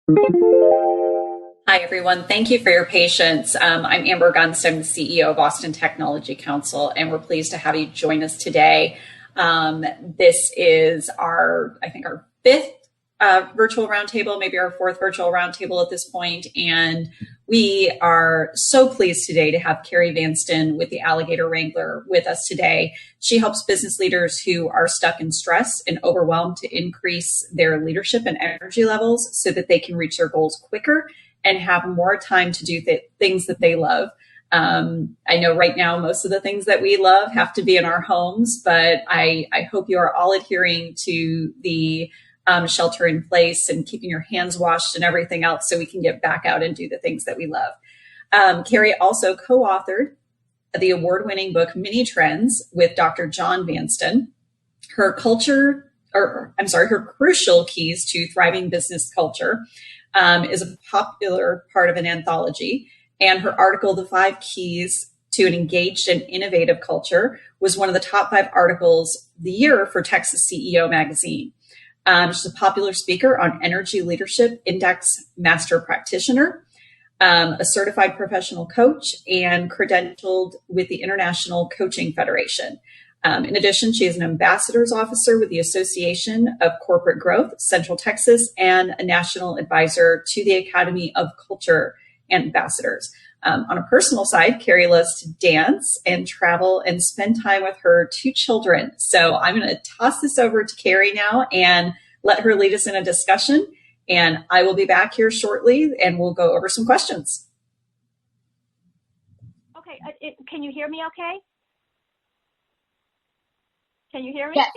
Hi, everyone. Thank you for your patience. I'm Amber Gunst. I'm the CEO of Austin Technology Council, and we're pleased to have you join us today. This is I think, our fifth virtual roundtable, maybe our fourth virtual roundtable at this point. And we are so pleased today to have Carrie Vanston with the Alligator Wrangler with us today. She helps business leaders who are stuck in stress and overwhelmed to increase their leadership and energy levels so that they can reach their goals quicker and have more time to do things that they love. I know right now most of the things that we love have to be in our homes, but I hope you are all adhering to the shelter in place and keeping your hands washed and everything else so we can get back out and do the things that we love. Carrie also co-authored the award-winning book Mini Trends with Dr. John Vanston. Her crucial keys to thriving business culture is a popular part of an anthology, and her article, The 5 Keys to an Engaged and Innovative Culture, was one of the top 5 articles of the year for Texas CEO magazine. She's a popular speaker on energy leadership, index master practitioner, a certified professional coach, and credentialed with the International Coaching Federation. In addition, she is an ambassador's officer with the Association of Corporate Growth, Central Texas, and a national advisor to the Academy of Culture Ambassadors. On a personal side, Carrie loves to dance and travel and spend time with her 2 children. So I'm going to toss this over to Carrie now and let her lead us in a discussion. And I will be back here shortly and we'll go over some questions. Okay, can you hear me okay? Can you hear me? Yes,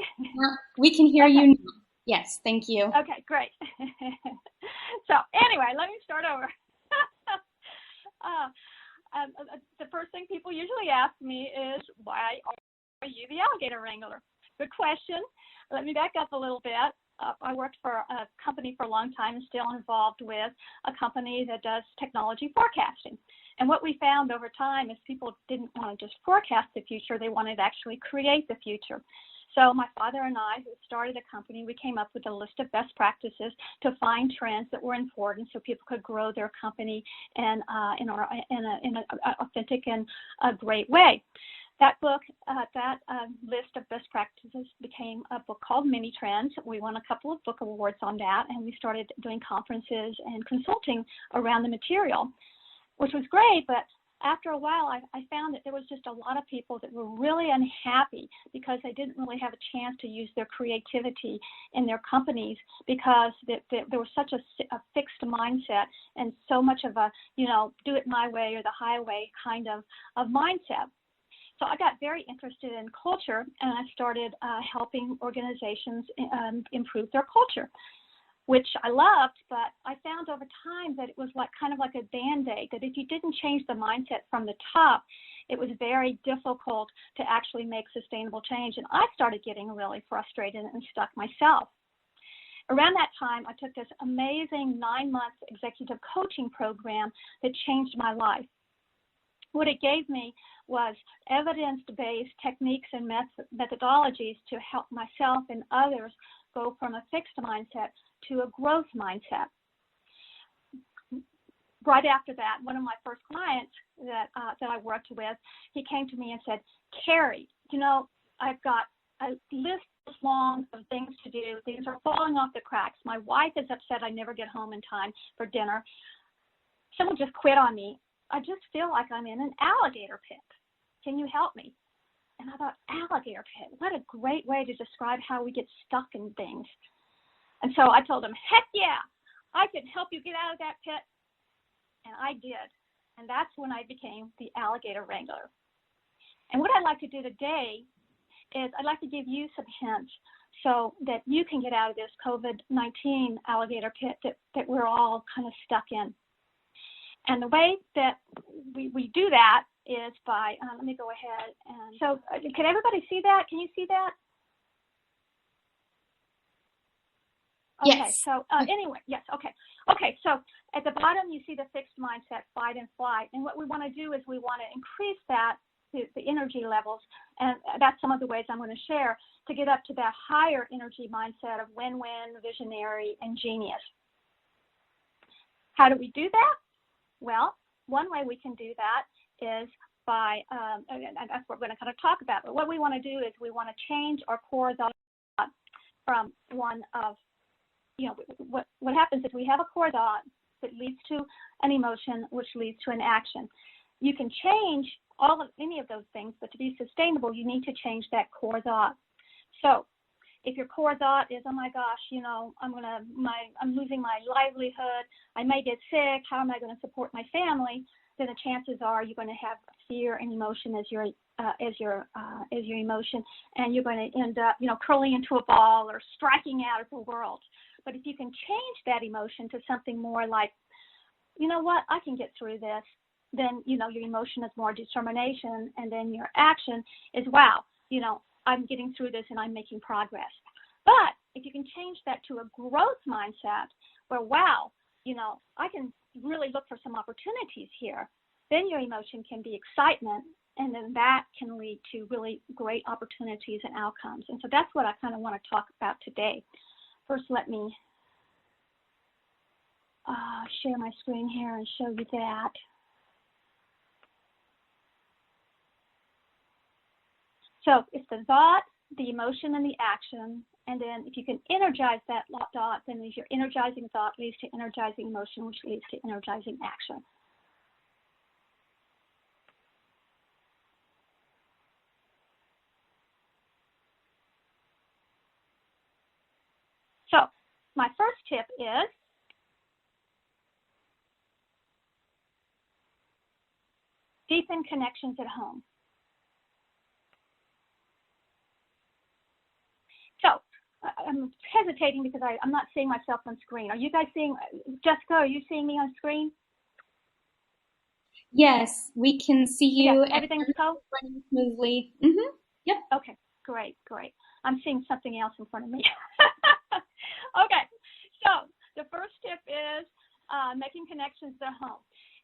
we can hear you now. Yes, thank you. Okay, great. So anyway, let me start over. The first thing people usually ask me is, why are you the Alligator Wrangler? Good question. Let me back up a little bit. I worked for a company for a long time and still involved with a company that does technology forecasting. And what we found over time is people didn't want to just forecast the future, they wanted to actually create the future. So my father and I, who started a company, we came up with a list of best practices to find trends that were important so people could grow their company in an authentic and a great way. That book, list of best practices became a book called Mini Trends. We won a couple of book awards on that, and we started doing conferences and consulting around the material, which was great, but after a while, I found that there was just a lot of people that were really unhappy because they didn't really have a chance to use their creativity in their companies because there was such a fixed mindset and so much of a, do it my way or the highway kind of mindset. So I got very interested in culture, and I started helping organizations improve their culture, which I loved, but I found over time that it was kind of like a Band-Aid, that if you didn't change the mindset from the top, it was very difficult to actually make sustainable change. And I started getting really frustrated and stuck myself. Around that time, I took this amazing 9-month executive coaching program that changed my life. What it gave me was evidence-based techniques and methodologies to help myself and others go from a fixed mindset to a growth mindset. Right after that, one of my first clients that I worked with, he came to me and said, Carrie, I've got a list this long of things to do. Things are falling off the cracks. My wife is upset I never get home in time for dinner. Someone just quit on me. I just feel like I'm in an alligator pit. Can you help me? And I thought, alligator pit, what a great way to describe how we get stuck in things. And so I told him, heck yeah, I can help you get out of that pit. And I did. And that's when I became the Alligator Wrangler. And what I'd like to do today is I'd like to give you some hints so that you can get out of this COVID-19 alligator pit that we're all kind of stuck in. And the way that we do that is by, let me go ahead. And so can everybody see that? Can you see that? Okay, Yes. so anyway, yes, okay. Okay, so at the bottom you see the fixed mindset, fight and flight. And what we want to do is we want to increase that, the energy levels. And that's some of the ways I'm going to share to get up to that higher energy mindset of win-win, visionary, and genius. How do we do that? Well, one way we can do that is by, and that's what we're going to kind of talk about, but what we want to do is we want to change our core thought from one of, what happens is we have a core thought that leads to an emotion, which leads to an action. You can change any of those things, but to be sustainable, you need to change that core thought. So if your core thought is, oh my gosh, I'm losing my livelihood, I may get sick, how am I going to support my family? Then the chances are you're going to have fear and emotion as your emotion, and you're going to end up, curling into a ball or striking out at the world. But if you can change that emotion to something more like, you know what, I can get through this, then, your emotion is more determination, and then your action is, wow, I'm getting through this and I'm making progress. But if you can change that to a growth mindset where, wow, I can really look for some opportunities here, then your emotion can be excitement, and then that can lead to really great opportunities and outcomes. And so that's what I kind of want to talk about today. First, let me share my screen here and show you that. So it's the thought, the emotion, and the action. And then if you can energize that thought, then your energizing thought leads to energizing emotion, which leads to energizing action. So my first tip is deepen connections at home. So I'm hesitating because I'm not seeing myself on screen. Are you guys seeing, Jessica, are you seeing me on screen? Yes, we can see you. Yes, everything's running smoothly. Mm-hmm. Yep. Okay, great. I'm seeing something else in front of me. Okay, so the first tip is making connections at home.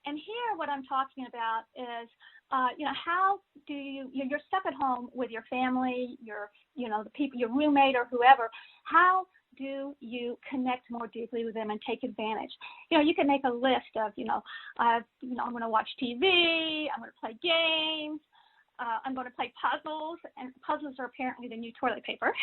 And here what I'm talking about is, how do you're stuck at home with your family, the people, your roommate or whoever, how do you connect more deeply with them and take advantage? You can make a list of, I'm going to watch TV, I'm going to play games, I'm going to play puzzles, and puzzles are apparently the new toilet paper.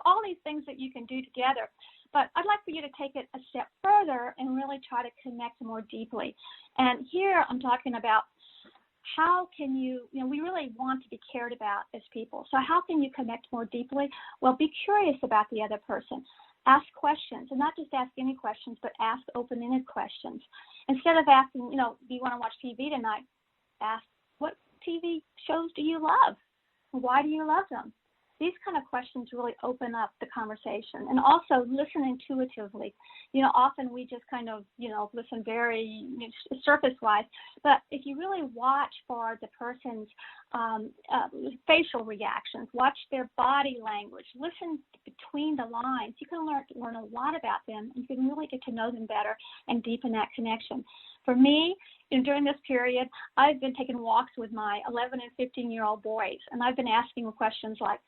All these things that you can do together. But I'd like for you to take it a step further and really try to connect more deeply. And here I'm talking about how can we really want to be cared about as people. So how can you connect more deeply? Well, be curious about the other person. Ask questions, and not just ask any questions, but ask open-ended questions. Instead of asking, do you want to watch TV tonight? Ask, what TV shows do you love? Why do you love them? These kind of questions really open up the conversation. And also listen intuitively. Often we just kind of, listen very surface-wise. But if you really watch for the person's facial reactions, watch their body language, listen between the lines, you can learn a lot about them. And you can really get to know them better and deepen that connection. For me, during this period, I've been taking walks with my 11 and 15-year-old boys, and I've been asking them questions like,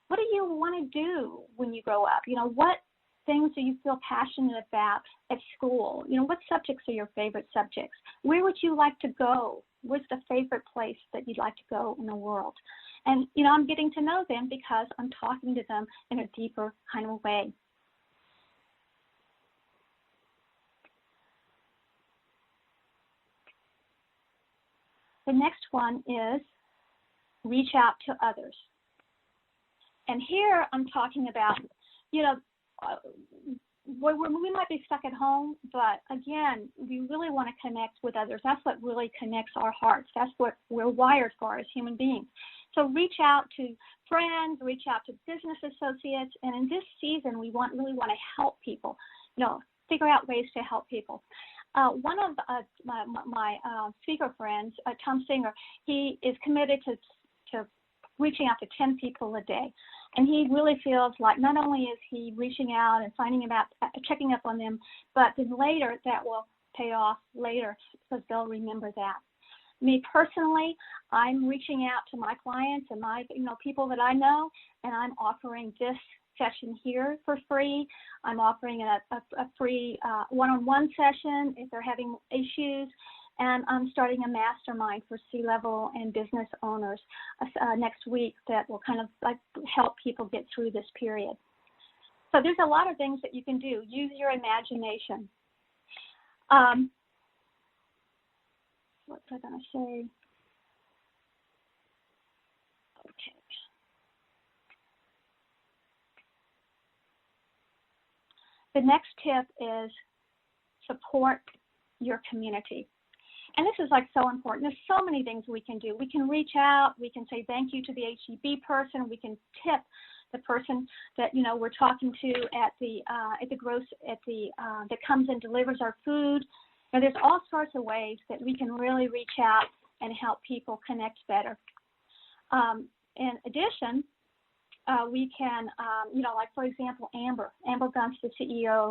what do you want to do when you grow up? What things do you feel passionate about at school? What subjects are your favorite subjects? Where would you like to go? What's the favorite place that you'd like to go in the world? And, I'm getting to know them because I'm talking to them in a deeper kind of way. The next one is reach out to others. And here I'm talking about, we might be stuck at home, but again, we really want to connect with others. That's what really connects our hearts. That's what we're wired for as human beings. So reach out to friends, reach out to business associates, and in this season, we really want to help people, figure out ways to help people. One of my speaker friends, Tom Singer, he is committed to reaching out to 10 people a day. And he really feels like not only is he reaching out and checking up on them, but then later that will pay off later because they'll remember that. Me personally, I'm reaching out to my clients and my people that I know, and I'm offering this session here for free. I'm offering a free one-on-one session if they're having issues. And I'm starting a mastermind for C-level and business owners next week that will kind of like help people get through this period. So there's a lot of things that you can do. Use your imagination. What was I going to say? Okay. The next tip is support your community. And this is like so important. There's so many things we can do. We can reach out. We can say thank you to the HEB person. We can tip the person that we're talking to at the that comes and delivers our food. And there's all sorts of ways that we can really reach out and help people connect better. In addition, we can, like for example, Amber Gunst, the CEO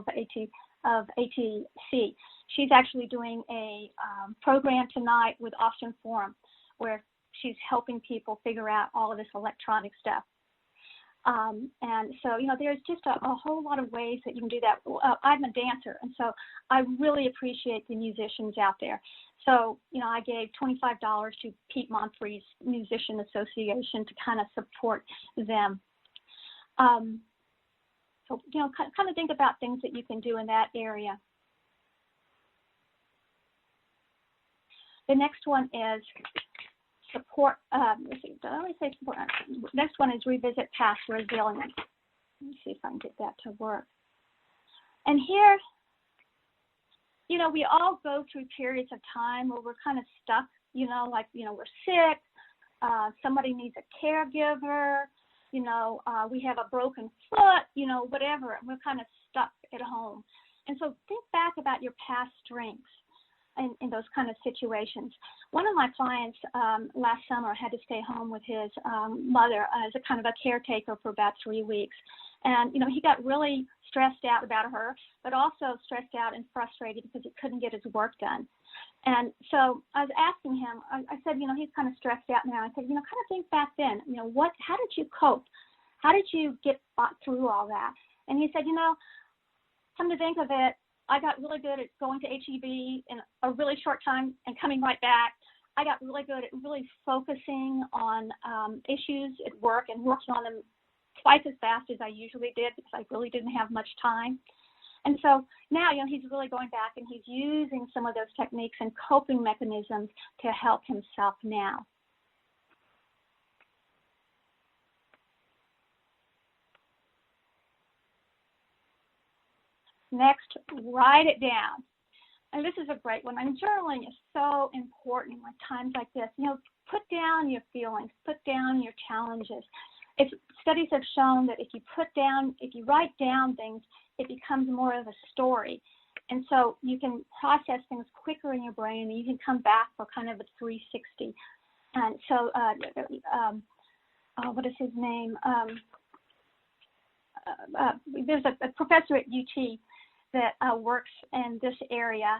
of ATC. She's actually doing a program tonight with Austin Forum where she's helping people figure out all of this electronic stuff. And so, there's just a whole lot of ways that you can do that. I'm a dancer, and so I really appreciate the musicians out there. So, I gave $25 to Pete Monfrey's Musician Association to kind of support them. So, kind of think about things that you can do in that area. The next one is support. Let's see, did I already say support? Next one is revisit past resilience. Let me see if I can get that to work. And here, we all go through periods of time where we're kind of stuck. We're sick. Somebody needs a caregiver. We have a broken foot. Whatever. And we're kind of stuck at home. And so think back about your past strengths. In those kind of situations. One of my clients last summer had to stay home with his mother as a kind of a caretaker for about 3 weeks. And, he got really stressed out about her, but also stressed out and frustrated because he couldn't get his work done. And so I was asking him, I said, he's kind of stressed out now. I said, kind of think back then, how did you cope? How did you get through all that? And he said, come to think of it, I got really good at going to HEB in a really short time and coming right back. I got really good at really focusing on issues at work and working on them twice as fast as I usually did because I really didn't have much time. And so now, he's really going back and he's using some of those techniques and coping mechanisms to help himself now. Next, write it down. And this is a great one. And journaling is so important at times like this. Put down your feelings, put down your challenges. Studies have shown that if you write down things, it becomes more of a story. And so you can process things quicker in your brain and you can come back for kind of a 360. And so, what is his name? There's a professor at UT that works in this area.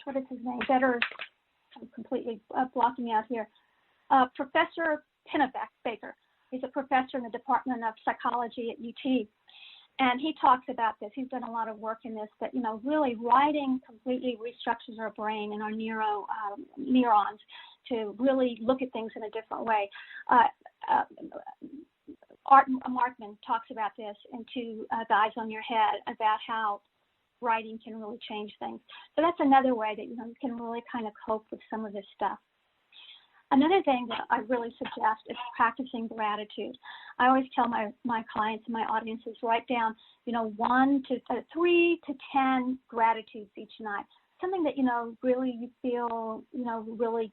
What is his name? I'm completely blocking out here. Professor Pennebaker. He's a professor in the Department of Psychology at UT. And he talks about this. He's done a lot of work in this, that, really writing completely restructures our brain and our neurons to really look at things in a different way. Art Markman talks about this in Two Guys on Your Head about how writing can really change things. So that's another way that you can really kind of cope with some of this stuff. Another thing that I really suggest is practicing gratitude. I always tell my clients and my audiences, write down, 3 to 10 gratitudes each night. Something that, really you feel, really,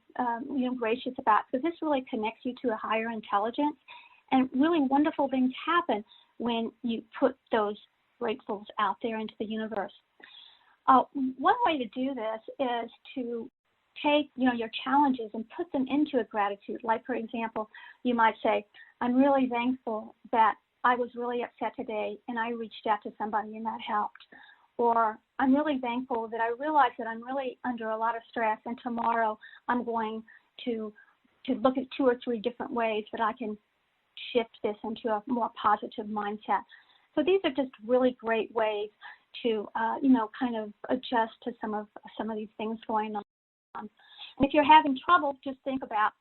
gracious about, because this really connects you to a higher intelligence. And really wonderful things happen when you put those gratefuls out there into the universe. One way to do this is to take, your challenges and put them into a gratitude. Like, for example, you might say, I'm really thankful that I was really upset today and I reached out to somebody and that helped. Or I'm really thankful that I realized that I'm really under a lot of stress and tomorrow I'm going to look at 2 or 3 different ways that I can shift this into a more positive mindset. So these are just really great ways to, kind of adjust to some of these things going on. And if you're having trouble, just think about,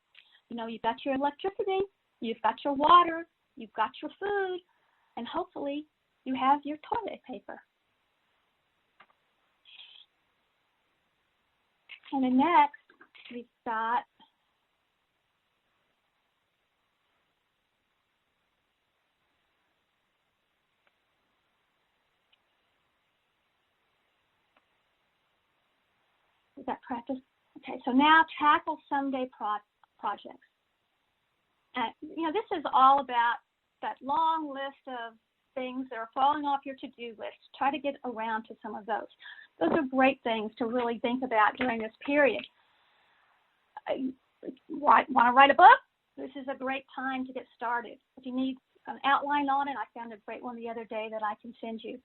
you've got your electricity, you've got your water, you've got your food, and hopefully you have your toilet paper. And then next, we've got practice. Okay, so now tackle someday projects. This is all about that long list of things that are falling off your to-do list. Try to get around to some of those. Those are great things to really think about during this period. Want to write a book? This is a great time to get started. If you need an outline on it, I found a great one the other day that I can send you.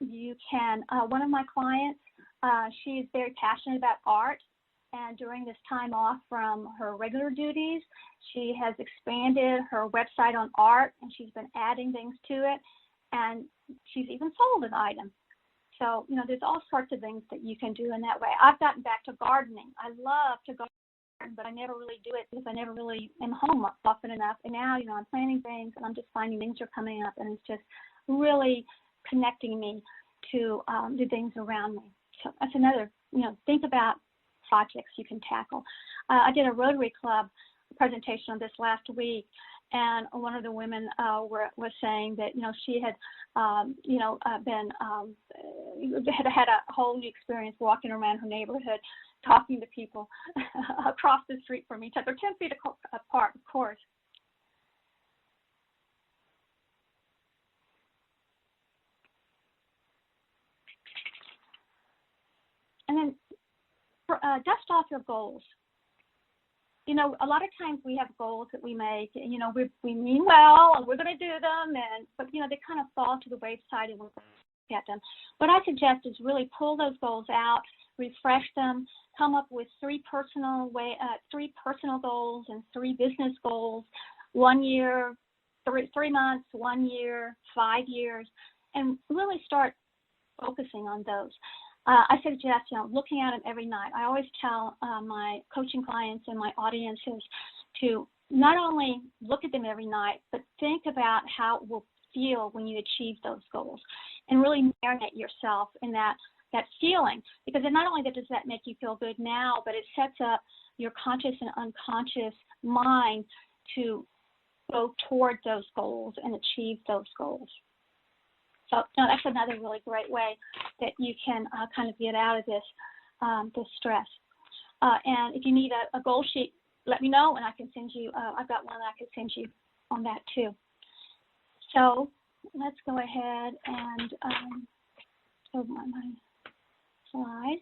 You can, one of my clients, she is very passionate about art, and during this time off from her regular duties, she has expanded her website on art, and she's been adding things to it, and she's even sold an item. So, there's all sorts of things that you can do in that way. I've gotten back to gardening. I love to garden, but I never really do it because I never really am home often enough. And now, I'm planting things, and I'm just finding things are coming up, and it's just really connecting me to the things around me. So that's another, think about projects you can tackle. I did a Rotary Club presentation on this last week, and one of the women was saying that, she had, had a whole new experience walking around her neighborhood, talking to people across the street from each other, 10 feet apart, of course. And then dust off your goals. A lot of times we have goals that we make, and, we mean well, and we're going to do them, but they kind of fall to the wayside and we get them. What I suggest is really pull those goals out, refresh them, come up with three personal goals and 3 business goals, 1 year, 3 months, 1 year, 5 years, and really start focusing on those. I suggest, looking at them every night. I always tell my coaching clients and my audiences to not only look at them every night, but think about how it will feel when you achieve those goals, and really marinate yourself in that feeling, because not only does that make you feel good now, but it sets up your conscious and unconscious mind to go toward those goals and achieve those goals. So that's another really great way that you can kind of get out of this stress. And if you need a goal sheet, let me know, and I can send you. I've got one that I can send you on that too. So let's go ahead and show my slide.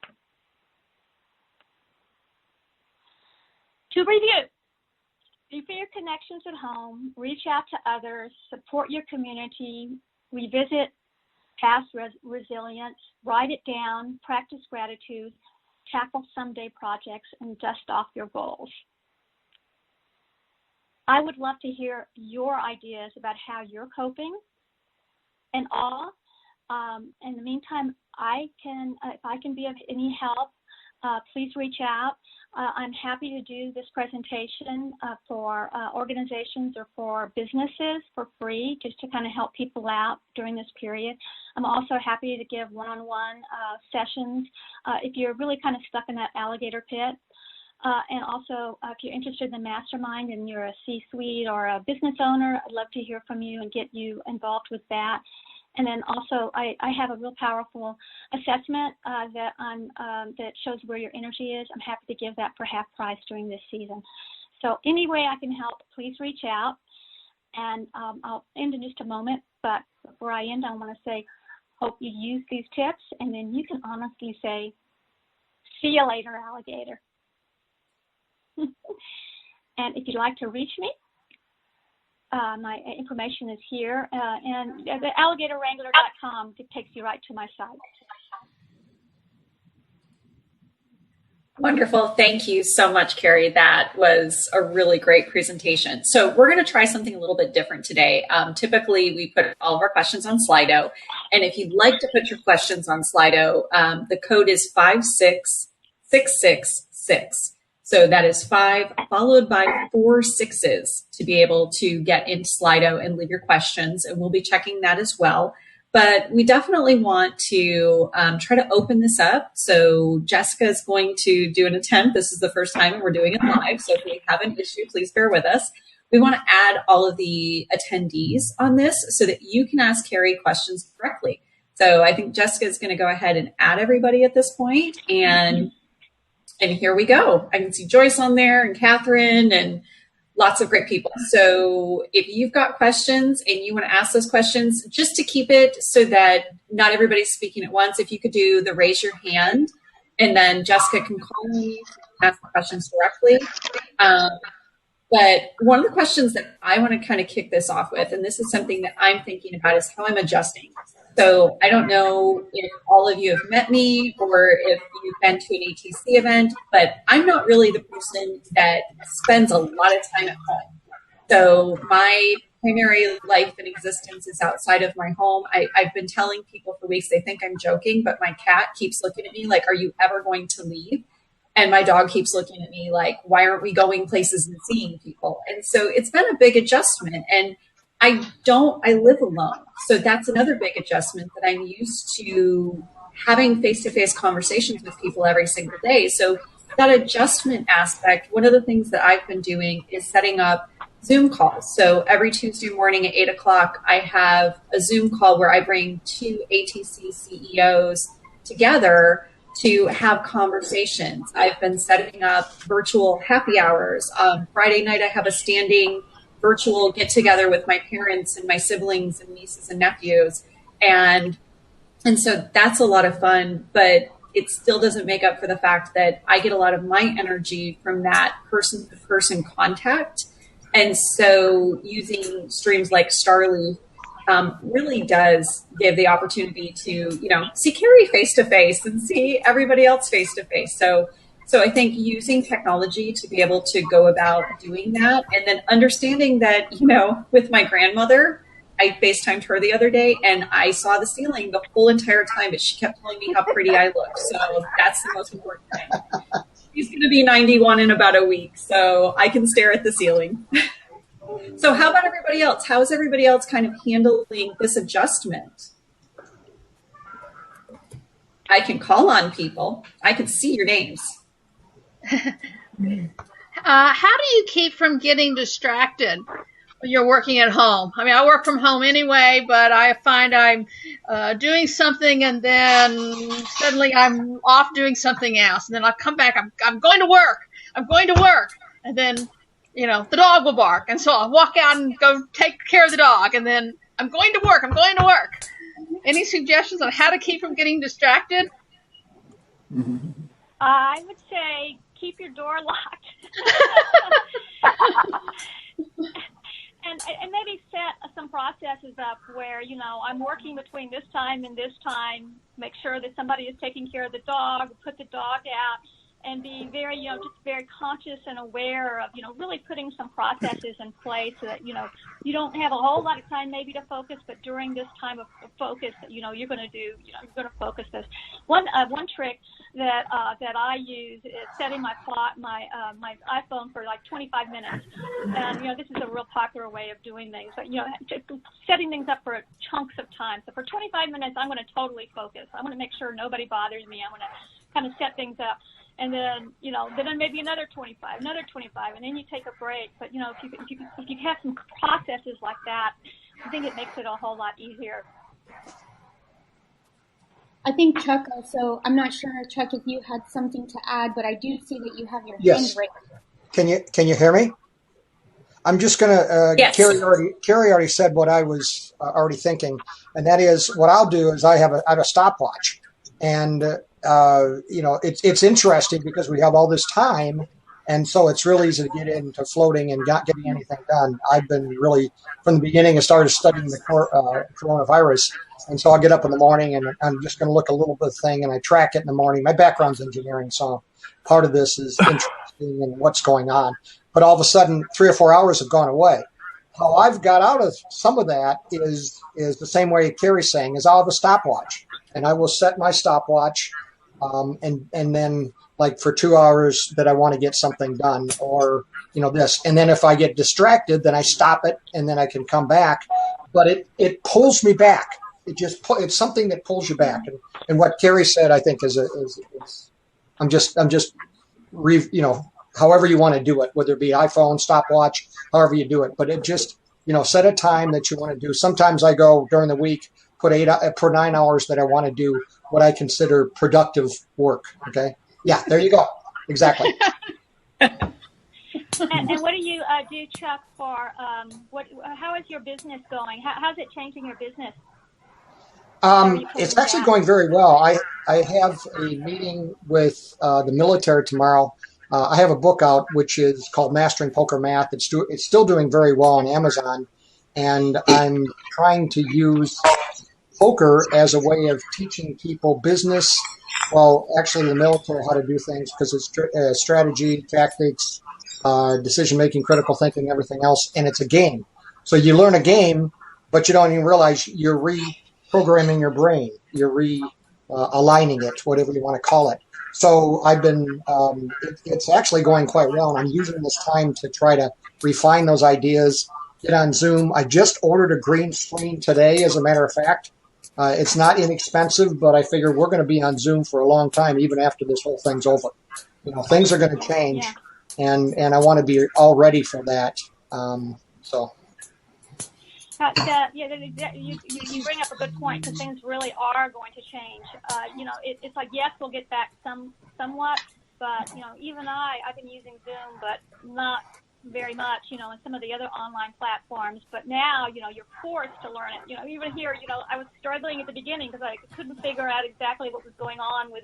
To review, deepen your connections at home, reach out to others, support your community, revisit past resilience, write it down, practice gratitude, tackle someday projects, and dust off your goals. I would love to hear your ideas about how you're coping and all. In the meantime, if I can be of any help, please reach out. I'm happy to do this presentation for organizations or for businesses for free, just to kind of help people out during this period. I'm also happy to give one-on-one sessions if you're really kind of stuck in that alligator pit. And also, if you're interested in the mastermind and you're a C-suite or a business owner, I'd love to hear from you and get you involved with that. And then also, I have a real powerful assessment that shows where your energy is. I'm happy to give that for half price during this season. So any way I can help, please reach out. And I'll end in just a moment. But before I end, I want to say, hope you use these tips. And then you can honestly say, see you later, alligator. And if you'd like to reach me, my information is here, and the alligatorwrangler.com takes you right to my site. Wonderful. Thank you so much, Carrie. That was a really great presentation. So we're going to try something a little bit different today. Typically, we put all of our questions on Slido. And if you'd like to put your questions on Slido, the code is 56666. So that is 5 followed by 4 6s to be able to get into Slido and leave your questions. And we'll be checking that as well. But we definitely want to try to open this up. So Jessica is going to do an attempt. This is the first time we're doing it live. So if we have an issue, please bear with us. We want to add all of the attendees on this so that you can ask Carrie questions directly. So I think Jessica is going to go ahead and add everybody at this point. And here we go. I can see Joyce on there and Kathryn and lots of great people. So if you've got questions and you want to ask those questions, just to keep it so that not everybody's speaking at once, if you could do the raise your hand, and then Jessica can call me and ask the questions directly. But one of the questions that I want to kind of kick this off with, and this is something that I'm thinking about, is how I'm adjusting. So I don't know if all of you have met me or if you've been to an ATC event, but I'm not really the person that spends a lot of time at home. So my primary life and existence is outside of my home. I've been telling people for weeks, they think I'm joking, but my cat keeps looking at me like, are you ever going to leave? And my dog keeps looking at me like, why aren't we going places and seeing people? And so it's been a big adjustment. And I live alone. So that's another big adjustment, that I'm used to having face-to-face conversations with people every single day. So that adjustment aspect, one of the things that I've been doing is setting up Zoom calls. So every Tuesday morning at 8 o'clock, I have a Zoom call where I bring 2 ATC CEOs together to have conversations. I've been setting up virtual happy hours. Friday night, I have a standing virtual get together with my parents and my siblings and nieces and nephews. And so that's a lot of fun, but it still doesn't make up for the fact that I get a lot of my energy from that person to person contact. And so using streams like Starleaf really does give the opportunity to, see Carrie face to face and see everybody else face to face. So I think using technology to be able to go about doing that, and then understanding that, with my grandmother, I FaceTimed her the other day and I saw the ceiling the whole entire time, but she kept telling me how pretty I looked. So that's the most important thing. She's going to be 91 in about a week, so I can stare at the ceiling. So how about everybody else? How is everybody else kind of handling this adjustment? I can call on people. I can see your names. How do you keep from getting distracted when you're working at home? I mean, I work from home anyway, but I find I'm doing something and then suddenly I'm off doing something else. And then I come back, I'm going to work. I'm going to work. And then, the dog will bark. And so I'll walk out and go take care of the dog. And then I'm going to work. I'm going to work. Any suggestions on how to keep from getting distracted? I would say keep your door locked. And maybe set some processes up where, I'm working between this time and this time, make sure that somebody is taking care of the dog, put the dog out, and be very, just very conscious and aware of, really putting some processes in place so that, you don't have a whole lot of time maybe to focus, but during this time of focus that, you're going to do, you're going to focus this. One trick that I use is setting my iPhone for like 25 minutes. And, this is a real popular way of doing things, but, setting things up for chunks of time. So for 25 minutes, I'm going to totally focus. I'm going to make sure nobody bothers me. I'm going to kind of set things up. And then, then maybe another 25, and then you take a break. But, if you have some processes like that, I think it makes it a whole lot easier. I think Chuck also, I'm not sure, Chuck, if you had something to add, but I do see that you have your hand raised. Can you hear me? I'm just going to, yes. Carrie already said what I was already thinking, and that is what I'll do is I have a stopwatch. And, it's interesting because we have all this time And so it's real easy to get into floating and not getting anything done. I've been really, from the beginning, I started studying the coronavirus. And so I'll get up in the morning and I'm just going to look a little bit of thing and I track it in the morning. My background's engineering, so part of this is interesting in what's going on. But all of a sudden, 3 or 4 hours have gone away. How I've got out of some of that is the same way Carrie's saying, is I'll have a stopwatch. And I will set my stopwatch and then like for 2 hours that I want to get something done or, this. And then if I get distracted, then I stop it and then I can come back. But it pulls me back. It's something that pulls you back. And what Carrie said, I think is however you want to do it, whether it be iPhone, stopwatch, however you do it. But it just, set a time that you want to do. Sometimes I go during the week, put 9 hours that I want to do what I consider productive work. Okay. Yeah, there you go. Exactly. And what do you do, Chuck, for how is your business going? How's it changing your business? It's actually going very well. I have a meeting with the military tomorrow. I have a book out which is called Mastering Poker Math. It's still doing very well on Amazon, and I'm trying to use poker as a way of teaching people business. Well, actually, the military how to do things because it's strategy, tactics, decision-making, critical thinking, everything else, and it's a game. So you learn a game, but you don't even realize you're reprogramming your brain. You're aligning it, whatever you want to call it. So I've been, it's actually going quite well, and I'm using this time to try to refine those ideas, get on Zoom. I just ordered a green screen today, as a matter of fact. It's not inexpensive, but I figure we're going to be on Zoom for a long time, even after this whole thing's over. Things are going to change, and I want to be all ready for that. You bring up a good point because things really are going to change. It's like, yes, we'll get back somewhat, but, even I've been using Zoom, but not very much, and some of the other online platforms. But now, you're forced to learn it. Even here, I was struggling at the beginning because I couldn't figure out exactly what was going on with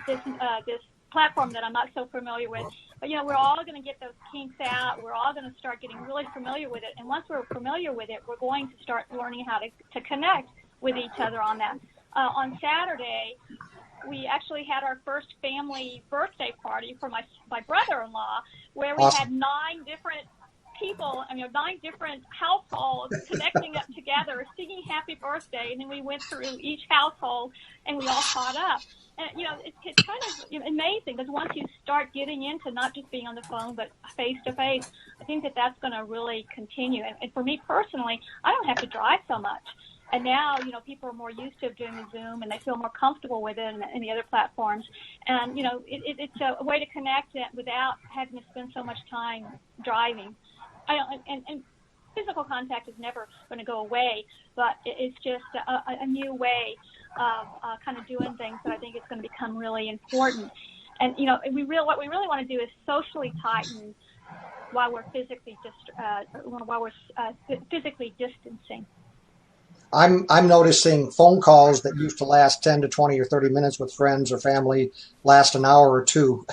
this platform that I'm not so familiar with. But, we're all going to get those kinks out. We're all going to start getting really familiar with it. And once we're familiar with it, we're going to start learning how to connect with each other on that. On Saturday, we actually had our first family birthday party for my brother-in-law, where we had 9 different people, 9 different households connecting up together, singing happy birthday, and then we went through each household and we all caught up. And, it's kind of amazing because once you start getting into not just being on the phone, but face-to-face, I think that's going to really continue. And for me personally, I don't have to drive so much. And now, people are more used to doing the Zoom and they feel more comfortable with it and the other platforms. And, it's a way to connect it without having to spend so much time driving. And physical contact is never going to go away, but it's just a new way of kind of doing things that I think is going to become really important. And, what we really want to do is socially tighten while we're physically physically distancing. I'm noticing phone calls that used to last 10 to 20 or 30 minutes with friends or family last an hour or two.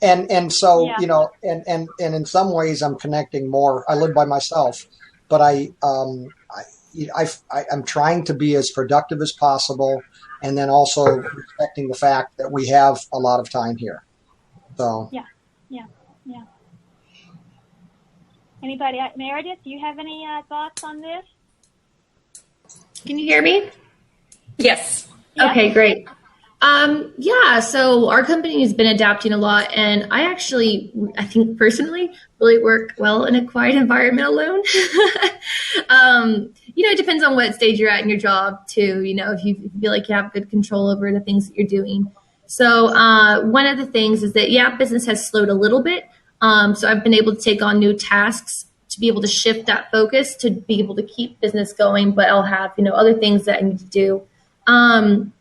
and so, and in some ways I'm connecting more. I live by myself, but I'm trying to be as productive as possible. And then also respecting the fact that we have a lot of time here. So. Yeah. Anybody, Meredith, do you have any thoughts on this? Can you hear me? Yes. Okay, great. So our company has been adapting a lot, and I think personally really work well in a quiet environment alone. It depends on what stage you're at in your job too, if you feel like you have good control over the things that you're doing. So one of the things is that, business has slowed a little bit. So I've been able to take on new tasks to be able to shift that focus to be able to keep business going, but I'll have, other things that I need to do.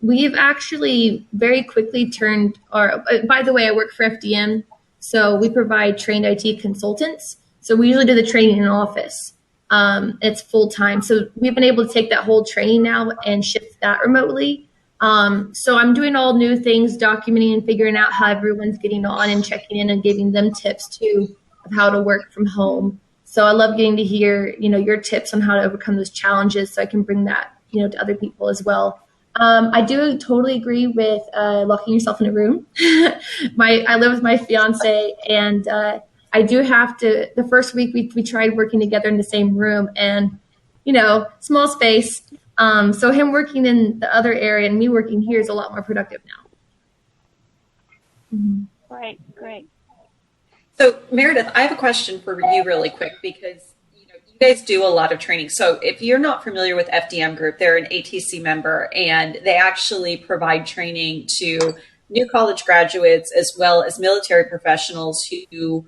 We've actually very quickly by the way, I work for FDM, so we provide trained IT consultants. So we usually do the training in an office. It's full time. So we've been able to take that whole training now and shift that remotely. So I'm doing all new things, documenting and figuring out how everyone's getting on and checking in and giving them tips too of how to work from home. So I love getting to hear, your tips on how to overcome those challenges so I can bring that, to other people as well. I do totally agree with locking yourself in a room. I live with my fiance, and I do have to. The first week we tried working together in the same room, and small space. So him working in the other area and me working here is a lot more productive now. Mm-hmm. Great. So Meredith, I have a question for you really quick, because you guys do a lot of training. So if you're not familiar with FDM Group, they're an ATC member, and they actually provide training to new college graduates as well as military professionals who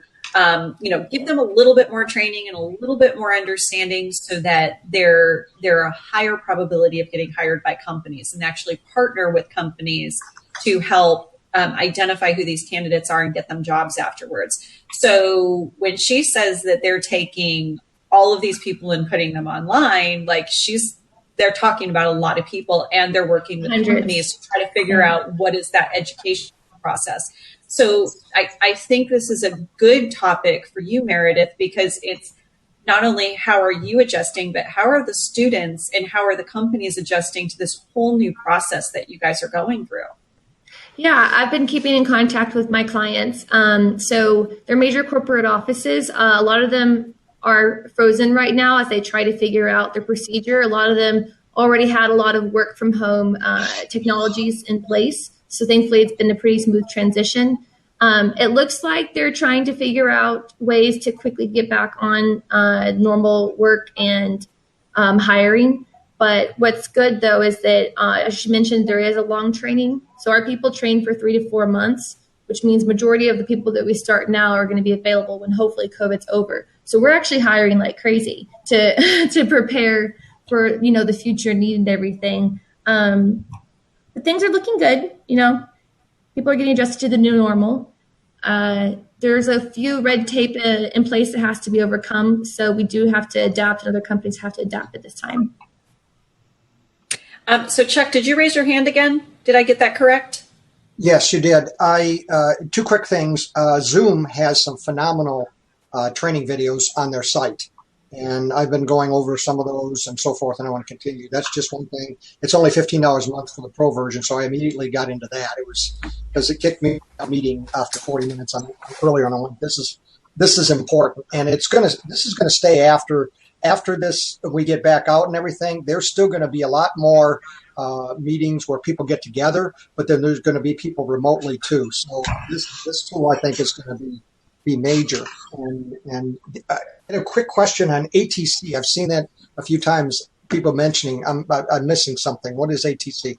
give them a little bit more training and a little bit more understanding so that they're a higher probability of getting hired by companies, and actually partner with companies to help identify who these candidates are and get them jobs afterwards. So when she says that they're taking all of these people and putting them online, they're talking about a lot of people, and they're working with companies to try to figure out what is that education process. So I think this is a good topic for you, Meredith, because it's not only how are you adjusting, but how are the students and how are the companies adjusting to this whole new process that you guys are going through? Yeah, I've been keeping in contact with my clients. So they're major corporate offices. A lot of them are frozen right now as they try to figure out their procedure. A lot of them already had a lot of work from home technologies in place. So thankfully, it's been a pretty smooth transition. It looks like they're trying to figure out ways to quickly get back on normal work and hiring. But what's good, though, is that, as you mentioned, there is a long training. So our people train for 3 to 4 months, which means majority of the people that we start now are going to be available when hopefully COVID's over. So we're actually hiring like crazy to prepare for, the future need and everything. But things are looking good. People are getting adjusted to the new normal. There's a few red tape in place that has to be overcome. So we do have to adapt, and other companies have to adapt at this time. So Chuck, did you raise your hand again? Did I get that correct? Yes, you did. Two quick things. Zoom has some phenomenal training videos on their site, and I've been going over some of those and so forth, and I want to continue. That's just one thing. It's only $15 a month for the pro version, so I immediately got into that. It was because it kicked me out meeting after 40 minutes earlier, and I'm like, this is important, and this is gonna stay after this, we get back out and everything. There's still going to be a lot more meetings where people get together, but then there's going to be people remotely too. So this tool, I think, is going to be major. And I had a quick question on ATC. I've seen that a few times, people mentioning. I'm missing something. What is ATC?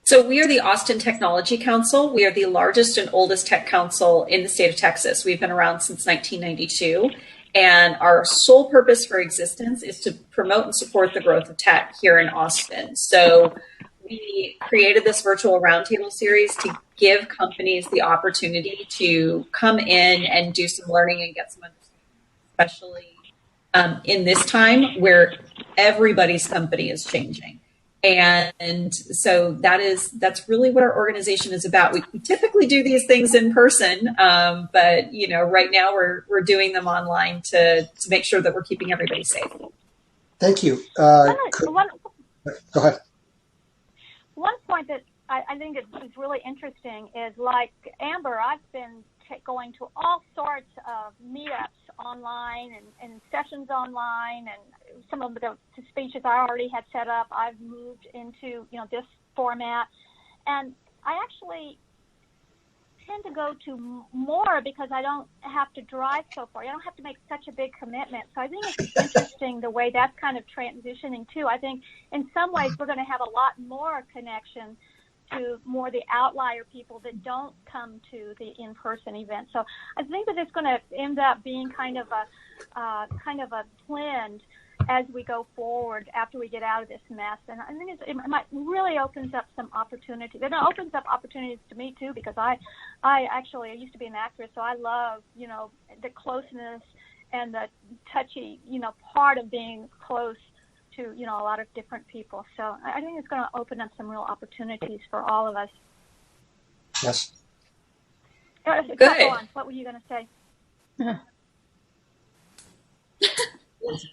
So we are the Austin Technology Council. We are the largest and oldest tech council in the state of Texas. We've been around since 1992. And our sole purpose for existence is to promote and support the growth of tech here in Austin. So we created this virtual roundtable series to give companies the opportunity to come in and do some learning and get some understanding, especially in this time where everybody's company is changing. And so that's really what our organization is about. We typically do these things in person, but right now we're doing them online to make sure that we're keeping everybody safe. Thank you. Go ahead. One point that I think is really interesting is, like Amber, I've been going to all sorts of meetups online and sessions online, and some of the speeches I already had set up, I've moved into this format, and I actually tend to go to more because I don't have to drive so far. I don't have to make such a big commitment. So I think it's interesting the way that's kind of transitioning too. I think in some ways we're going to have a lot more connection to more the outlier people that don't come to the in-person event. So I think that it's going to end up being kind of a blend as we go forward after we get out of this mess. And I think it might really opens up some opportunities. It opens up opportunities to me too, because I used to be an actress, so I love, the closeness and the touchy, part of being close to, a lot of different people. So I think it's going to open up some real opportunities for all of us. Yes. Good. Go on. What were you going to say?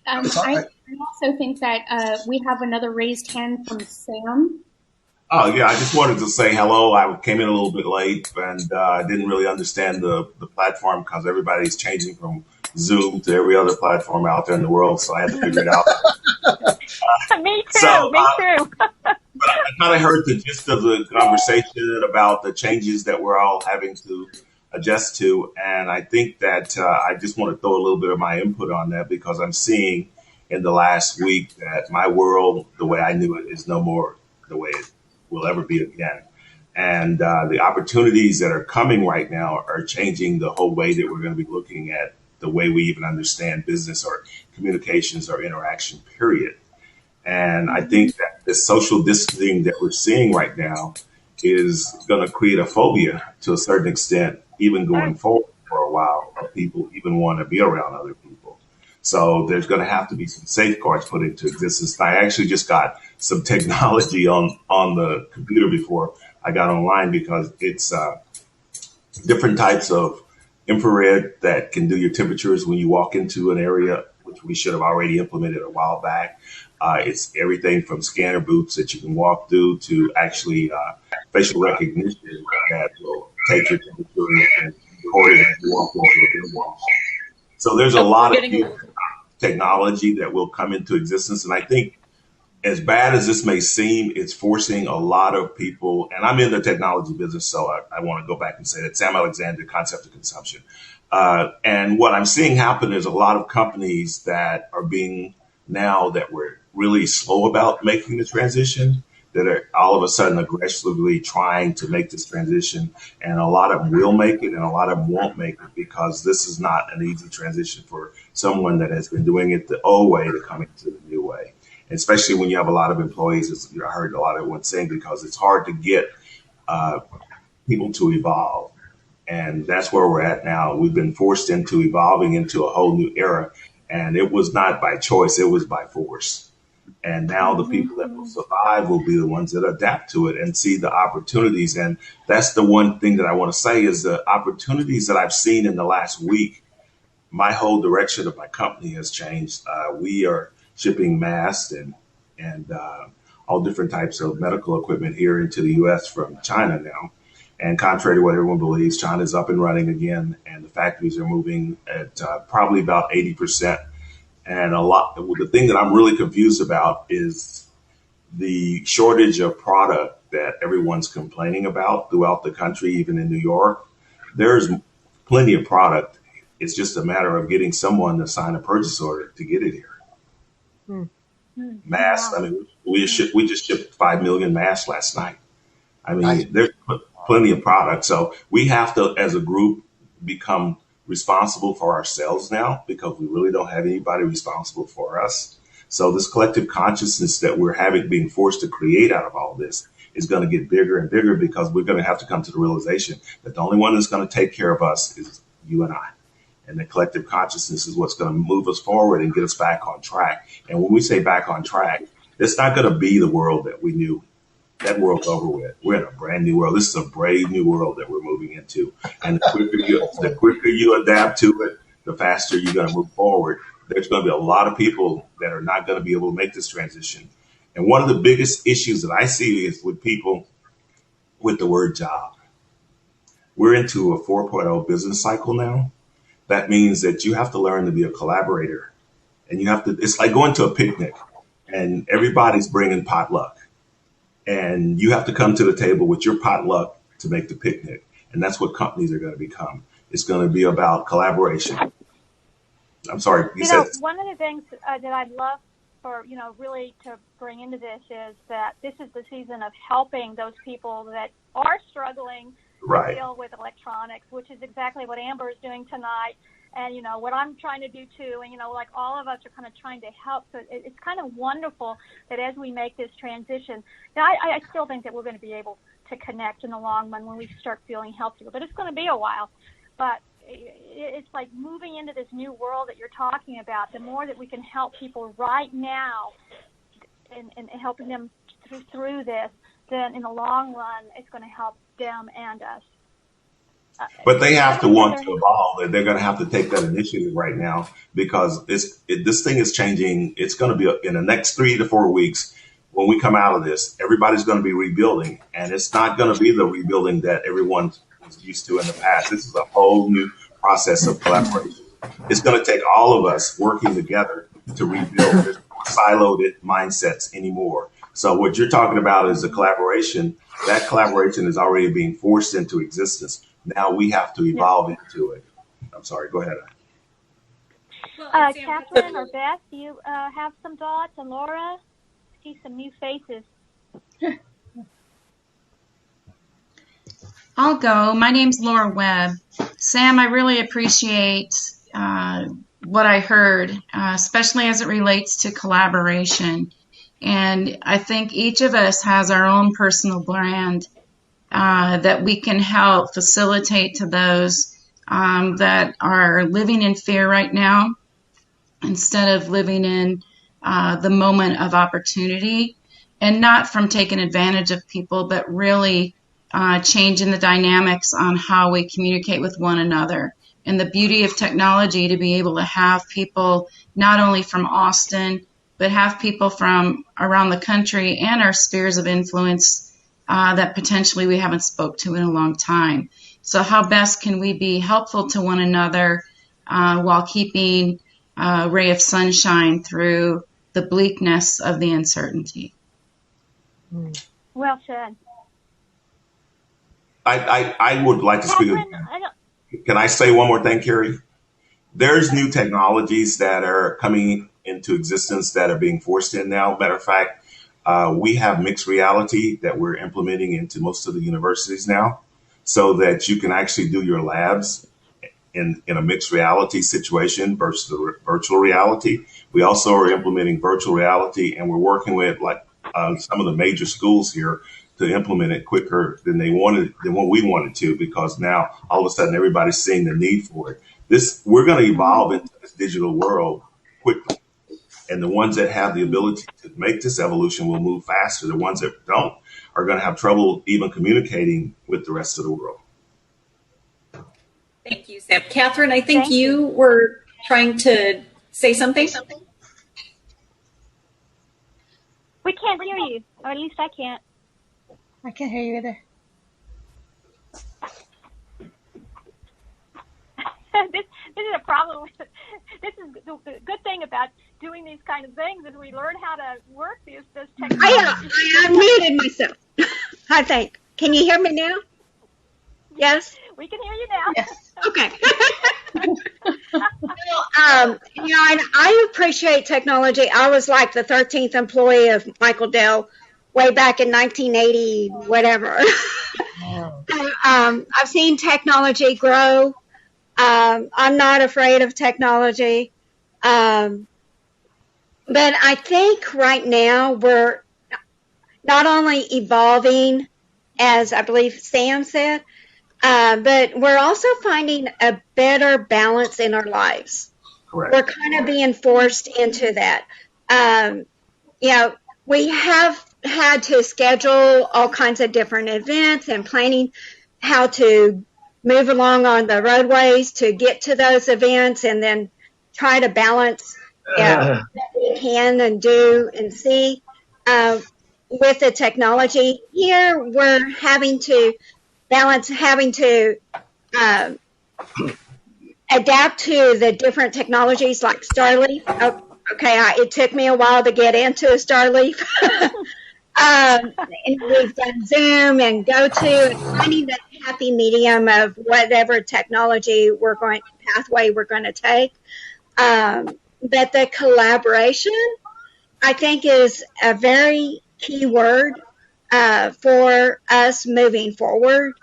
I also think that we have another raised hand from Sam. Oh, yeah, I just wanted to say hello. I came in a little bit late and I didn't really understand the platform because everybody's changing from Zoom to every other platform out there in the world, so I had to figure it out. Me too, me too. But I kind of heard the gist of the conversation about the changes that we're all having to adjust to, and I think that I just want to throw a little bit of my input on that because I'm seeing in the last week that my world, the way I knew it, is no more the way it will ever be again. And the opportunities that are coming right now are changing the whole way that we're going to be looking at the way we even understand business or communications or interaction, period. And I think that this social distancing that we're seeing right now is going to create a phobia to a certain extent, even going forward for a while, of people even want to be around other people. So there's going to have to be some safeguards put into existence. I actually just got some technology on the computer before I got online because it's different types of infrared that can do your temperatures when you walk into an area, which we should have already implemented a while back. It's everything from scanner booths that you can walk through to actually facial recognition that will take your temperature and record it as you walk into a building. So there's a lot of technology that will come into existence. And I think as bad as this may seem, it's forcing a lot of people, and I'm in the technology business, so I want to go back and say that Sam Alexander, Concept of Consumption. And what I'm seeing happen is a lot of companies that are being now that were really slow about making the transition, that are all of a sudden aggressively trying to make this transition. And a lot of them will make it and a lot of them won't make it because this is not an easy transition for someone that has been doing it the old way to come into the new way. And especially when you have a lot of employees, as I heard a lot of everyone saying, because it's hard to get people to evolve. And that's where we're at now. We've been forced into evolving into a whole new era. And it was not by choice, it was by force. And now the people that will survive will be the ones that adapt to it and see the opportunities. And that's the one thing that I want to say is the opportunities that I've seen in the last week. My whole direction of my company has changed. We are shipping masks and all different types of medical equipment here into the U.S. from China now. And contrary to what everyone believes, China's up and running again, and the factories are moving at probably about 80%. And the thing that I'm really confused about is the shortage of product that everyone's complaining about throughout the country, even in New York. There's plenty of product. It's just a matter of getting someone to sign a purchase order to get it here. Masks. I mean, we just shipped 5 million masks last night. I mean, there's plenty of product. So we have to, as a group, become responsible for ourselves now because we really don't have anybody responsible for us. So this collective consciousness that we're being forced to create out of all this is going to get bigger and bigger because we're going to have to come to the realization that the only one that's going to take care of us is you and I. And the collective consciousness is what's going to move us forward and get us back on track. And when we say back on track, it's not going to be the world that we knew. That world's over with. We're in a brand new world. This is a brave new world that we're moving into. And the quicker you adapt to it, the faster you're going to move forward. There's going to be a lot of people that are not going to be able to make this transition. And one of the biggest issues that I see is with people with the word job. We're into a 4.0 business cycle now. That means that you have to learn to be a collaborator. And it's like going to a picnic and everybody's bringing potluck. And you have to come to the table with your potluck to make the picnic. And that's what companies are going to become. It's going to be about collaboration. I'm sorry. One of the things that I'd love for, really to bring into this is that this is the season of helping those people that are struggling to deal with electronics, which is exactly what Amber is doing tonight. And, what I'm trying to do too. And, like all of us are kind of trying to help. So it's kind of wonderful that as we make this transition, now I still think that we're going to be able to connect in the long run when we start feeling healthier. But it's going to be a while. But it's like moving into this new world that you're talking about, the more that we can help people right now and helping them through this, then in the long run, it's going to help them and us. But they have to want to evolve, and they're going to have to take that initiative right now, because this thing is changing. It's going to be in the next 3 to 4 weeks. When we come out of this, everybody's going to be rebuilding, and it's not going to be the rebuilding that everyone was used to in the past. This is a whole new process of collaboration. It's going to take all of us working together to rebuild. There's no siloed mindsets anymore. So what you're talking about is a collaboration. That collaboration is already being forced into existence. Now we have to evolve into it. I'm sorry, go ahead. Kathryn or Beth, do you have some thoughts? And Laura, see some new faces. I'll go. My name's Laura Webb. Sam, I really appreciate what I heard, especially as it relates to collaboration. And I think each of us has our own personal brand that we can help facilitate to those that are living in fear right now, instead of living in the moment of opportunity, and not from taking advantage of people, but really changing the dynamics on how we communicate with one another. And the beauty of technology to be able to have people not only from Austin, but have people from around the country and our spheres of influence that potentially we haven't spoke to in a long time. So how best can we be helpful to one another while keeping a ray of sunshine through the bleakness of the uncertainty? Well said. I would like to speak. Kathryn, Can I say one more thing, Carrie? There's new technologies that are coming into existence that are being forced in now. Matter of fact, we have mixed reality that we're implementing into most of the universities now, so that you can actually do your labs in a mixed reality situation versus the virtual reality. We also are implementing virtual reality, and we're working with some of the major schools here to implement it quicker than what we wanted to, because now all of a sudden everybody's seeing the need for it. We're going to evolve into this digital world quickly. And the ones that have the ability to make this evolution will move faster. The ones that don't are going to have trouble even communicating with the rest of the world. Thank you, Sam. Kathryn, I think you were trying to say something. we can't hear you, or at least I can't. I can't hear you either. This is a problem. This is the good thing about doing these kind of things is we learn how to work this technology. I muted myself. I think. Can you hear me now? Yes? We can hear you now. Yes. Okay. And I appreciate technology. I was like the 13th employee of Michael Dell way back in 1980, whatever. I've seen technology grow. I'm not afraid of technology. But I think right now we're not only evolving, as I believe Sam said, but we're also finding a better balance in our lives. Correct. We're kind of being forced into that. We have had to schedule all kinds of different events and planning how to move along on the roadways to get to those events, and then try to balance what we can and do and see. With the technology here, we're having to balance, having to adapt to the different technologies like Starleaf. It took me a while to get into Starleaf. And we've done Zoom and GoTo, and finding the happy medium of whatever technology pathway we're going to take. But the collaboration, I think, is a very key word for us moving forward,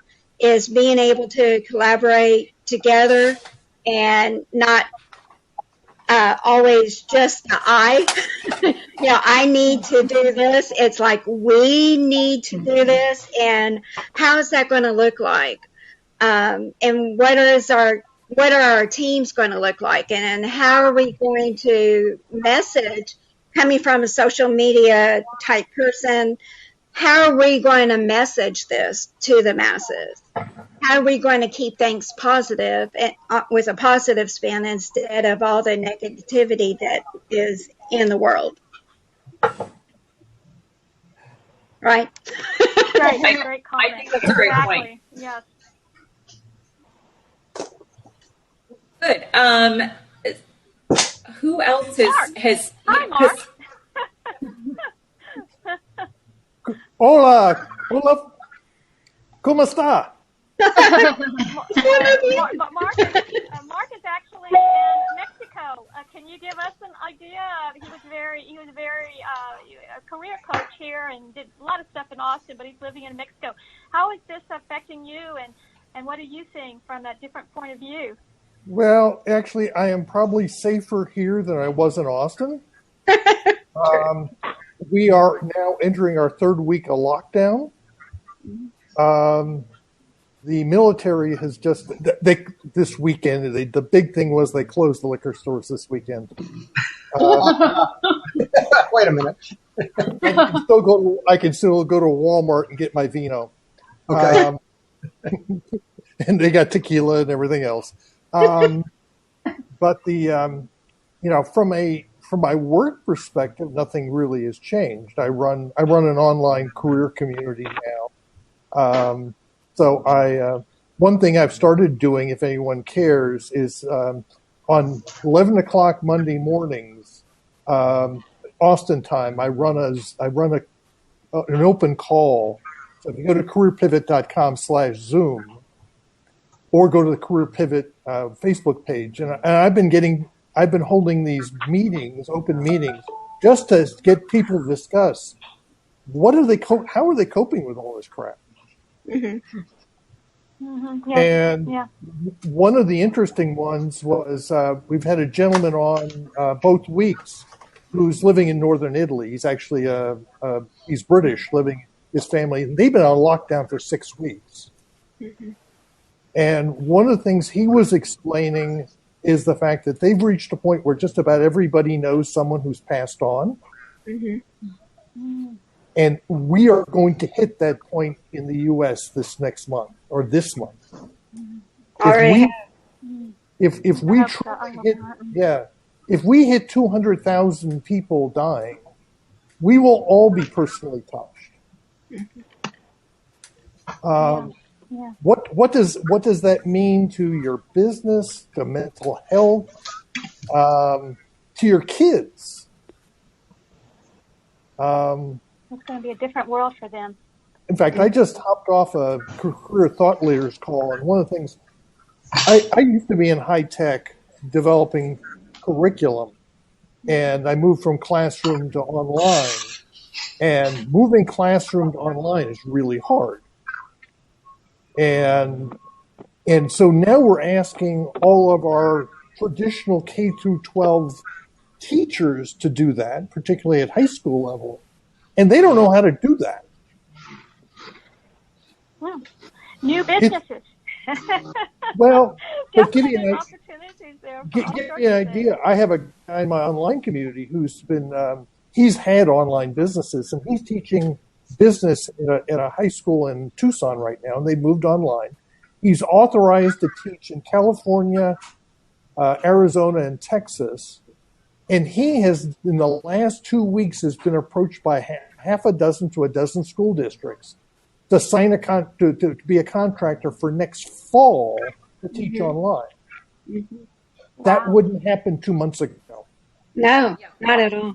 is being able to collaborate together and not always just the I. I need to do this. It's like we need to do this, and how is that going to look like? And what are our teams going to look like? And how are we going to message coming from a social media type person, how are we going to message this to the masses? How are we going to keep things positive and, with a positive spin instead of all the negativity that is in the world? Right? Great comment. I think that's a great point. Yes. Good. Who else has Hi, Mark. Hola, ¿cómo está? Mark is actually in Mexico. Can you give us an idea? He was very a career coach here and did a lot of stuff in Austin, but he's living in Mexico. How is this affecting you, and what are you seeing from that different point of view? Well, actually, I am probably safer here than I was in Austin. We are now entering our third week of lockdown. The military has just, this weekend, the big thing was they closed the liquor stores this weekend. Wait a minute. I can still go to Walmart and get my vino. Okay. And they got tequila and everything else. But from my work perspective, nothing really has changed. I run an online career community now. So one thing I've started doing, if anyone cares, is on 11 o'clock Monday mornings, Austin time, I run an open call. So if you go to careerpivot.com/Zoom or go to the Career Pivot Facebook page, and I've been holding these meetings, open meetings, just to get people to discuss how are they coping with all this crap. Mm-hmm. Mm-hmm. Yeah. And one of the interesting ones was we've had a gentleman on both weeks who's living in northern Italy. He's actually he's British, living his family. They've been on lockdown for 6 weeks. Mm-hmm. And one of the things he was explaining is the fact that they've reached a point where just about everybody knows someone who's passed on. Mm-hmm. And we are going to hit that point in the U.S. this next month or this month. If we hit 200,000 people dying, we will all be personally touched. What does that mean to your business, to mental health, to your kids? It's going to be a different world for them. In fact, I just hopped off a career thought leaders call, and one of the things I used to be in high tech developing curriculum, and I moved from classroom to online, and moving classroom to online is really hard. And so now we're asking all of our traditional K through 12 teachers to do that, particularly at high school level, and they don't know how to do that. Well, new businesses. Well, but give you an idea. I have a guy in my online community who's been he's had online businesses, and he's teaching business in a high school in Tucson right now, and they moved online. He's authorized to teach in California, Arizona, and Texas, and he has, in the last 2 weeks, has been approached by half a dozen to a dozen school districts to sign to be a contractor for next fall to teach online. Mm-hmm. That wouldn't happen 2 months ago. No, not at all.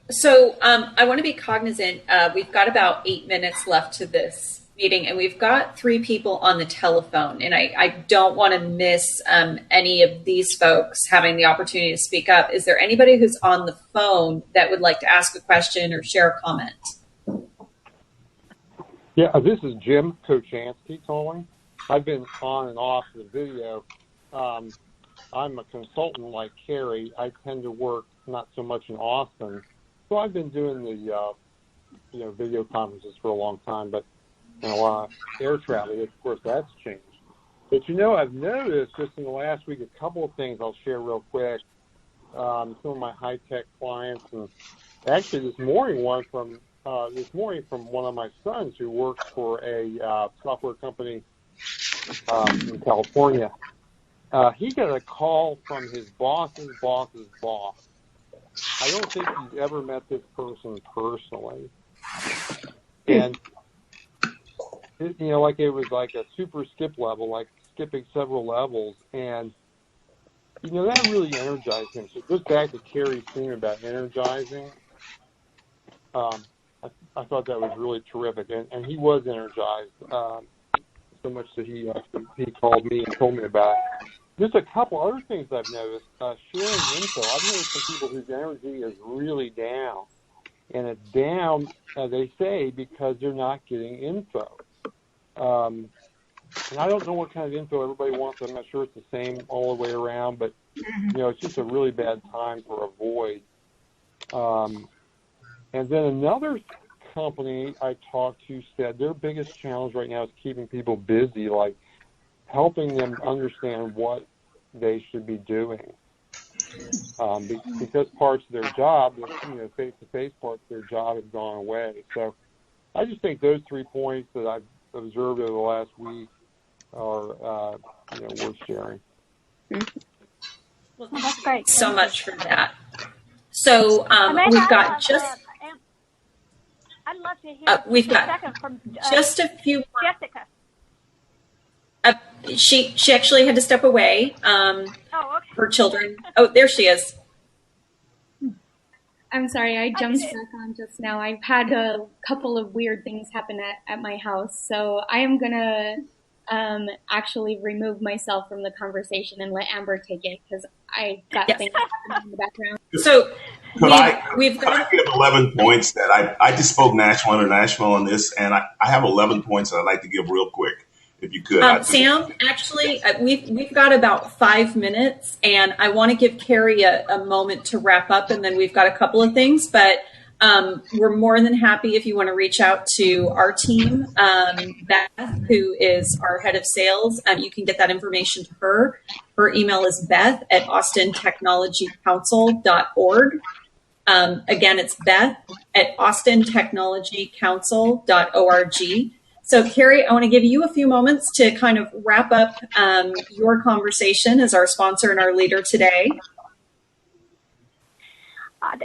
So I want to be cognizant. We've got about 8 minutes left to this meeting, and we've got 3 people on the telephone, and I don't want to miss any of these folks having the opportunity to speak up. Is there anybody who's on the phone that would like to ask a question or share a comment? Yeah, this is Jim Kochansky calling. I've been on and off the video. I'm a consultant like Carrie. I tend to work not so much in Austin. So I've been doing the video conferences for a long time, but air travel, of course, that's changed. But I've noticed just in the last week a couple of things I'll share real quick. some of my high-tech clients, and actually this morning from one of my sons who works for a software company in California. He got a call from his boss's boss's boss. I don't think he's ever met this person personally. And, like it was like a super skip level, like skipping several levels. And, that really energized him. So it goes back to Carrie's theme about energizing. I thought that was really terrific. And he was energized, so much that he called me and told me about it. Just a couple other things I've noticed. Sharing info. I've noticed some people whose energy is really down. And it's down, they say, because they're not getting info. And I don't know what kind of info everybody wants. I'm not sure it's the same all the way around, but, it's just a really bad time for a void. And then another company I talked to said their biggest challenge right now is keeping people busy, like helping them understand what they should be doing. Because parts of their job, face-to-face parts of their job have gone away. So I just think those 3 points that I've observed over the last week are, worth sharing. Well, that's great. So much for that. So we've got just... I'd love to hear we've got from, just a few... Jessica. She actually had to step away. Okay. Her children. Oh, there she is. I'm sorry, I jumped back on just now. I've had a couple of weird things happen at my house, so I am gonna actually remove myself from the conversation and let Amber take it because I got things happening in the background. So we've got 11 points that I just spoke national, international on this, and I have 11 points that I'd like to give real quick. If you could. Sam, actually, we've got about 5 minutes, and I want to give Carrie a moment to wrap up, and then we've got a couple of things, but we're more than happy if you want to reach out to our team, Beth, who is our head of sales. You can get that information to her. Her email is beth@austintechnologycouncil.org. Again, it's beth@austintechnologycouncil.org. So, Carrie, I want to give you a few moments to kind of wrap up your conversation as our sponsor and our leader today.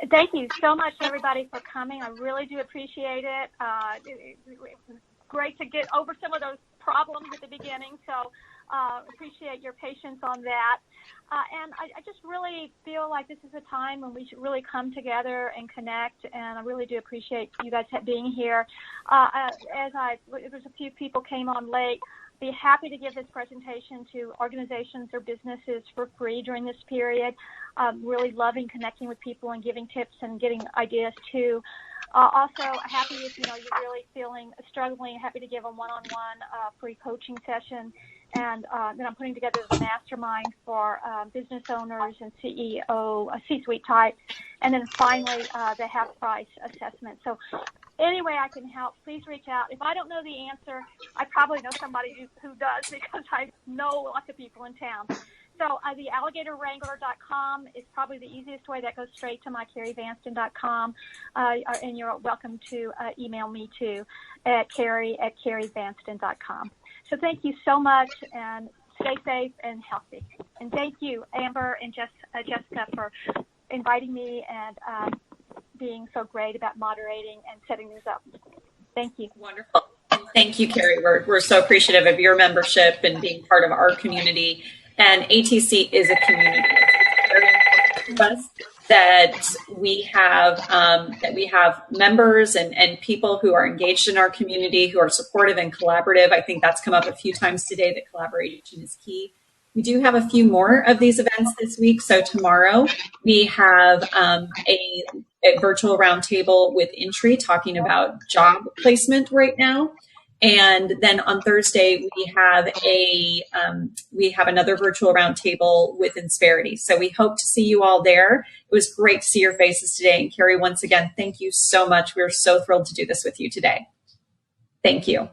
Thank you so much, everybody, for coming. I really do appreciate it. It was great to get over some of those problems at the beginning, so appreciate your patience on that. And I just really feel like this is a time when we should really come together and connect, and I really do appreciate you guys being here. There's a few people came on late. Be happy to give this presentation to organizations or businesses for free during this period. Really loving connecting with people and giving tips and getting ideas too. Also, happy if you're really struggling, happy to give a one-on-one free coaching session. And then I'm putting together the mastermind for business owners and CEO, C-suite type. And then finally, the half-price assessment. So any way I can help, please reach out. If I don't know the answer, I probably know somebody who does because I know lots of people in town. So the alligatorwrangler.com is probably the easiest way. That goes straight to my carrievanston.com. And you're welcome to email me too at carrie@carrievanston.com. So thank you so much, and stay safe and healthy. And thank you, Amber and Jessica, for inviting me and being so great about moderating and setting these up. Thank you. Wonderful. Thank you, Carrie. We're so appreciative of your membership and being part of our community. And ATC is a community. It's very important to us that we have members and people who are engaged in our community, who are supportive and collaborative. I think that's come up a few times today, that collaboration is key. We do have a few more of these events this week. So tomorrow we have a virtual roundtable with Intri talking about job placement right now. And then on Thursday, we have another virtual roundtable with Insperity. So we hope to see you all there. It was great to see your faces today. And Carrie, once again, thank you so much. We're so thrilled to do this with you today. Thank you.